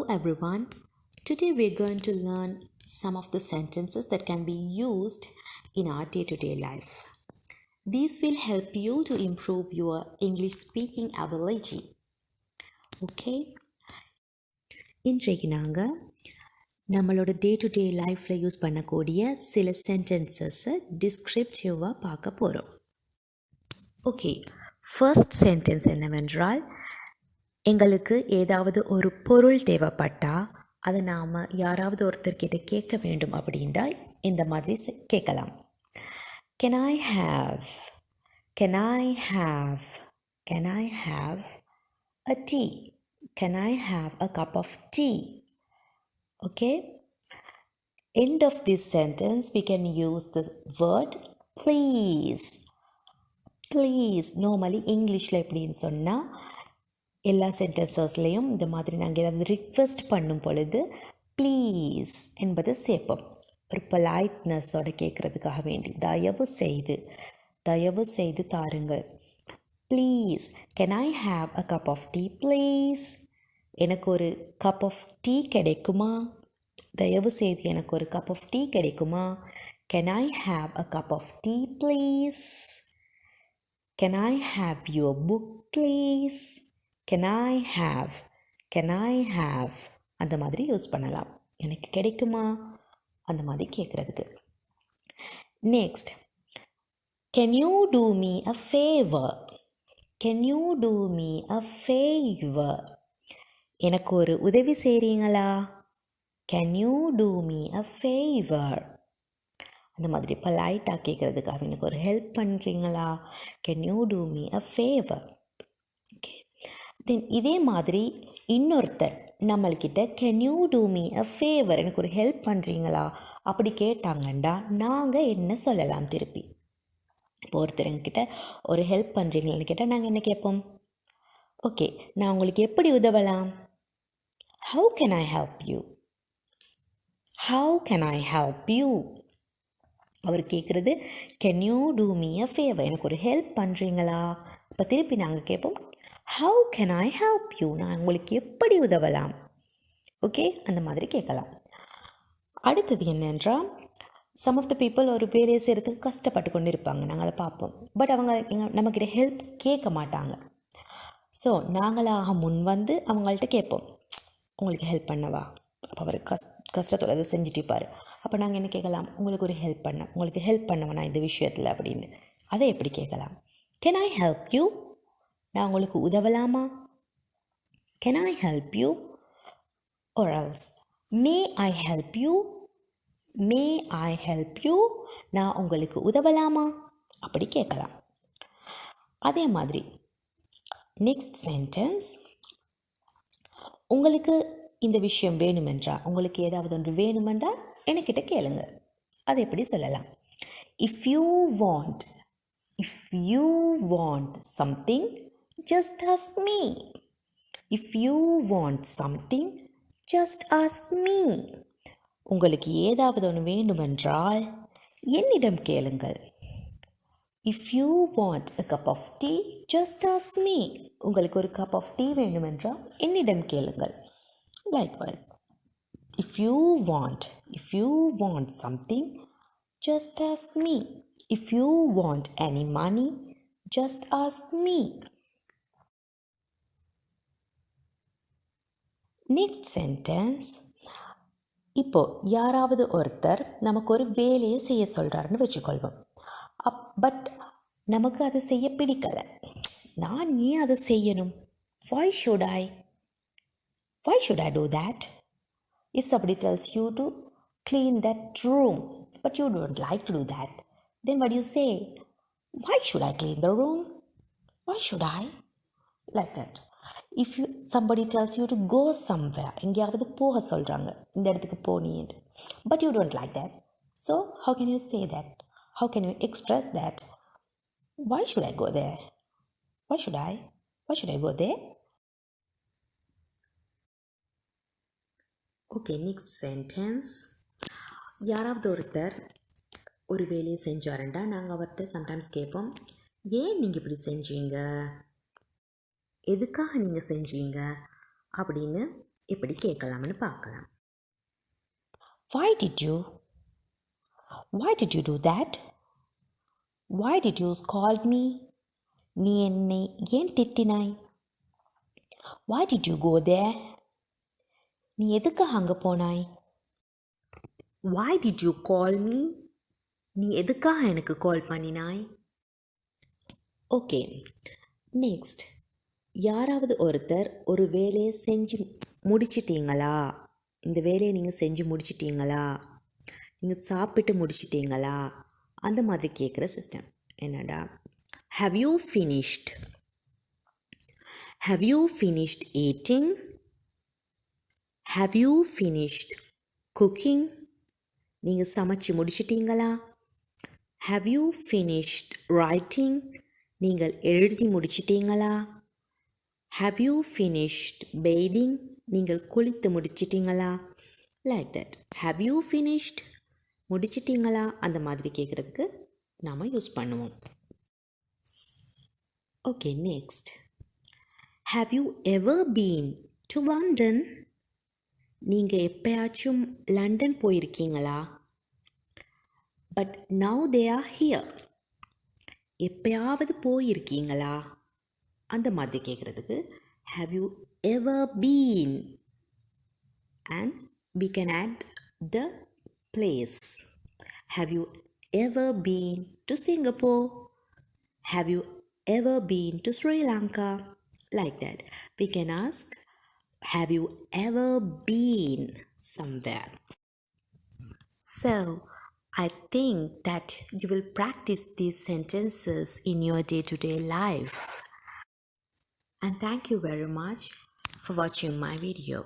everyone. Today we're going to learn some of the sentences that can be used in our day to day life. These will help you to improve your English speaking ability. Okay? இன்றைக்கு நாங்கள் நம்மளோட day to day லைஃப்பில் use பண்ணக்கூடிய சில சென்டென்சஸை டிஸ்கிரிப்டிவாக பார்க்க போகிறோம். Okay, first sentence என்னவென்றால், எங்களுக்கு ஏதாவது ஒரு பொருள் தேவைப்பட்டால் அதை நாம் யாராவது ஒருத்தர்கிட்ட கேட்க வேண்டும் அப்படின்றால் இந்த மாதிரி கேட்கலாம். Can I have a tea? Can I have a cup of tea? Okay? End of this sentence we can use the word please. Please. Normally இங்கிலீஷில் எப்படின்னு சொன்னால் எல்லா சென்டென்சஸ்லேயும் இந்த மாதிரி நாங்கள் ஏதாவது ரிக்வெஸ்ட் பண்ணும் பொழுது ப்ளீஸ் என்பது சேர்ப்போம். ஒரு பொலைட்னஸோட கேட்குறதுக்காக வேண்டி தயவு செய்து தாருங்கள். Please, can I have a cup of tea please? எனக்கு ஒரு கப் ஆஃப் டீ கிடைக்குமா? தயவு செய்து எனக்கு ஒரு கப் ஆஃப் டீ கிடைக்குமா? Can I have a cup of tea please? Can I have your book please? Can I have அந்த மாதிரி யூஸ் பண்ணலாம். எனக்கு கிடைக்குமா அந்த மாதிரி கேட்குறதுக்கு. Next, can you do me a favor? எனக்கு ஒரு உதவி செய்கிறீங்களா? Can you do me a favor? அந்த மாதிரி பொலைட்டாக கேட்குறதுக்காக எனக்கு ஒரு ஹெல்ப் பண்ணுறீங்களா? Can you do me a favor? தென் இதே மாதிரி இன்னொருத்தர் நம்மள்கிட்ட can you do me a favour, எனக்கு ஒரு ஹெல்ப் பண்ணுறீங்களா அப்படி கேட்டாங்கண்டா நாங்கள் என்ன சொல்லலாம் திருப்பி? இப்போ ஒருத்தருங்கிட்ட ஒரு ஹெல்ப் பண்ணுறீங்களான்னு கேட்டால் நாங்கள் என்ன கேட்போம்? ஓகே, நான் உங்களுக்கு எப்படி உதவலாம்? How can I help you? அவர் கேட்குறது can you do me a favour, எனக்கு ஒரு ஹெல்ப் பண்ணுறீங்களா? இப்போ திருப்பி நாங்கள் கேட்போம் how can I help you, நான் உங்களுக்கு எப்படி உதவலாம்? ஓகே, அந்த மாதிரி கேட்கலாம். அடுத்தது என்னென்றால், சம் ஆஃப் த பீப்புள் ஒரு வேலையை செய்கிறதுக்கு கஷ்டப்பட்டு கொண்டு இருப்பாங்க, நாங்கள் அதை பார்ப்போம். பட் அவங்க நம்மக்கிட்ட ஹெல்ப் கேட்க மாட்டாங்க. ஸோ நாங்களாக முன் வந்து அவங்கள்ட்ட கேட்போம், உங்களுக்கு ஹெல்ப் பண்ணவா? அப்போ அவர் கஷ்டத்தோடு அதை செஞ்சுட்டுப்பார். அப்போ நாங்கள் என்ன கேட்கலாம்? உங்களுக்கு ஹெல்ப் பண்ணவனா இந்த விஷயத்தில் அப்படின்னு. அதை எப்படி கேட்கலாம்? கேன் ஐ ஹெல்ப் யூ, நான் உங்களுக்கு உதவலாமா? Can I help you? Or else, may I help you? நான் உங்களுக்கு உதவலாமா அப்படி கேட்கலாம். அதே மாதிரி நெக்ஸ்ட் சென்டென்ஸ், உங்களுக்கு இந்த விஷயம் வேணுமென்றா, உங்களுக்கு ஏதாவது ஒன்று வேணுமென்றா என்கிட்ட கேளுங்க. அதை எப்படி சொல்லலாம்? If you want something, just ask me. If you want something, just ask me. உங்களுக்கு ஏதாவது ஒன்று வேண்டுமென்றால் என்னிடம் கேளுங்கள். If you want a cup of tea, just ask me. உங்களுக்கு ஒரு கப் ஆஃப் டீ வேண்டுமென்றால் என்னிடம் கேளுங்கள். Likewise, if you want something, just ask me. If you want any money, just ask me. Next sentence, இப்போது யாராவது ஒருத்தர் நமக்கு ஒரு வேலையை செய்ய சொல்கிறாருன்னு வச்சுக்கொள்வோம். பட் நமக்கு அதை செய்ய பிடிக்கலை. நான் ஏன் அதை செய்யணும்? Why should I do that? If somebody tells you to clean that room, but you don't like to do that, then what do you say? Why should I clean the room? Why should I? Like that. If somebody tells you to go somewhere, எங்கேயாவது போக சொல்கிறாங்க, இந்த இடத்துக்கு போனீங்க, but you don't like that, so how can you say that? How can you express that? Why should I go there? Why should I go there? Okay, next sentence, யாராவது ஒருத்தர் ஒரு வேலையை செஞ்சாருண்டா நாங்கள் அவர்கிட்ட சம்டைம்ஸ் கேட்போம், ஏன் நீங்கள் இப்படி செஞ்சீங்க, எதுக்காக நீங்கள் செஞ்சீங்க அப்படின்னு எப்படி கேட்கலாம்னு பார்க்கலாம். Why did you do that? Why did you scold me? நீ என்னை ஏன் திட்டினாய்? Why did you go there? நீ எதுக்காக அங்கே போனாய்? Why did you call me? நீ எதுக்காக எனக்கு கால் பண்ணினாய்? ஓகே, நெக்ஸ்ட், யாராவது ஒருத்தர் ஒரு வேலையை செஞ்சு முடிச்சிட்டிங்களா, இந்த வேலையை நீங்கள் செஞ்சு முடிச்சிட்டிங்களா, நீங்கள் சாப்பிட்டு முடிச்சிட்டிங்களா, அந்த மாதிரி கேட்குற சிஸ்டம் என்னடா, have you finished? Have you finished eating? Have you finished cooking? நீங்கள் சமைச்சு முடிச்சிட்டிங்களா? Have you finished writing? நீங்கள் எழுதி முடிச்சிட்டிங்களா? Have you finished bathing? நீங்கள் குளித்து முடிச்சிட்டிங்களா? Like that. Have you finished? முடிச்சிட்டிங்களா? அந்த மாதிரி கேட்குறதுக்கு நாம் யூஸ் பண்ணுவோம். Okay, next, have you ever been to London? நீங்கள் எப்பயாச்சும் லண்டன் போயிருக்கீங்களா? But now they are here. எப்பயாவது போயிருக்கீங்களா? அந்த மாதிரி கேட்குறதுக்கு have you ever been, and we can add the place. Have you ever been to Singapore? Have you ever been to Sri Lanka? Like that. We can ask, have you ever been somewhere? So, I think that you will practice these sentences in your day-to-day life. And thank you very much for watching my video.